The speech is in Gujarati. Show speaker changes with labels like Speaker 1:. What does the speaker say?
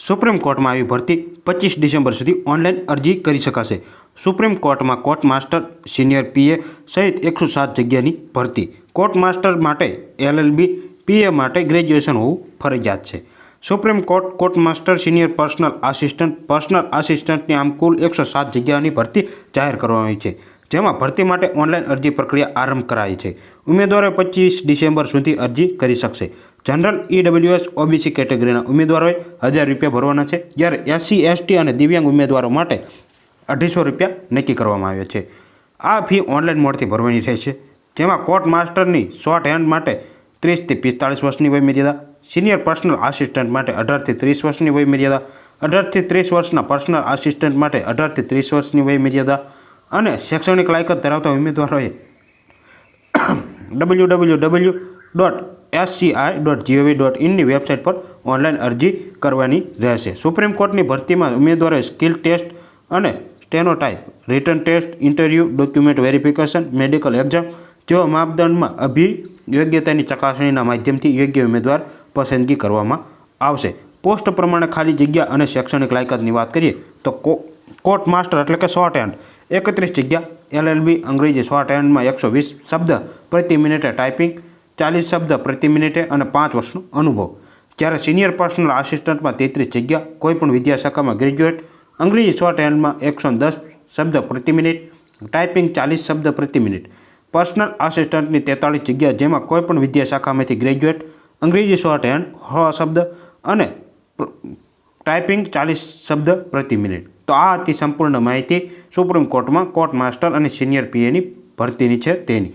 Speaker 1: સુપ્રીમ કોર્ટમાં આવી ભરતી 25 ડિસેમ્બર સુધી ઓનલાઈન અરજી કરી શકાશે। સુપ્રીમ કોર્ટમાં કોર્ટ માસ્ટર, સિનિયર પીએ સહિત 107 જગ્યાની ભરતી। કોર્ટ માસ્ટર માટે LLB, પીએ માટે ગ્રેજ્યુએશન હોવું ફરજિયાત છે। Supreme court court master, senior personal આસિસ્ટન્ટની આમ કુલ 107 જગ્યાની ભરતી જાહેર કરવામાં આવી છે, જેમાં ભરતી માટે ઓનલાઈન અરજી પ્રક્રિયા આરંભ કરાઈ છે। ઉમેદવારો 25 ડિસેમ્બર સુધી અરજી કરી શકશે। જનરલ, EWS, OBC કેટેગરીના ઉમેદવારોએ 1000 રૂપિયા ભરવાના છે, જ્યારે SC, ST અને દિવ્યાંગ ઉમેદવારો માટે 250 રૂપિયા નક્કી કરવામાં આવ્યા છે। આ ફી ઓનલાઈન મોડથી ભરવાની રહેશે, જેમાં કોર્ટ માસ્ટરની શોર્ટ હેન્ડ માટે 30 થી 45 વર્ષની વય મર્યાદા, સિનિયર પર્સનલ આસિસ્ટન્ટ માટે 18 થી 30 વર્ષની વય મર્યાદા, 18 થી 30 વર્ષના પર્સનલ આસિસ્ટન્ટ માટે 18 થી 30 વર્ષની વય મર્યાદા અને શૈક્ષણિક લાયકાત ધરાવતા ઉમેદવારોએ www.sci.gov.in ની વેબસાઇટ પર ઓનલાઈન અરજી કરવાની રહેશે। સુપ્રીમ કોર્ટની ભરતીમાં ઉમેદવારોએ સ્કિલ ટેસ્ટ અને stenotype, written test, interview, document verification, medical exam જેવા માપદંડમાં અભિયોગ્યતાની ચકાસણીના માધ્યમથી યોગ્ય ઉમેદવાર પસંદગી કરવામાં આવશે। પોસ્ટ પ્રમાણે ખાલી જગ્યા અને શૈક્ષણિક લાયકાતની વાત કરીએ તો કોર્ટ માસ્ટર એટલે કે શોર્ટ હેન્ડ 31 જગ્યા, LLB અંગ્રેજી શોર્ટ હેન્ડમાં 120 શબ્દ પ્રતિ મિનિટે ટાઈપિંગ, 40 શબ્દ પ્રતિ મિનિટે અને 5 વર્ષનો અનુભવ, જ્યારે સિનિયર પર્સનલ આસિસ્ટન્ટમાં 33 જગ્યા, કોઈપણ વિદ્યાશાખામાં ગ્રેજ્યુએટ, અંગ્રેજી શોર્ટ હેન્ડમાં 110 શબ્દ પ્રતિ મિનિટ, ટાઈપિંગ 40 શબ્દ પ્રતિ મિનિટ, પર્સનલ આસિસ્ટન્ટની 43 જગ્યા, જેમાં કોઈપણ વિદ્યાશાખામાંથી ગ્રેજ્યુએટ, અંગ્રેજી શોર્ટ હેન્ડ 100 શબ્દ અને ટાઈપિંગ 40 શબ્દ પ્રતિ મિનિટ। તો આ હતી સંપૂર્ણ માહિતી સુપ્રીમ કોર્ટમાં કોર્ટ માસ્ટર અને સિનિયર પીએની ભરતીની છે તેની।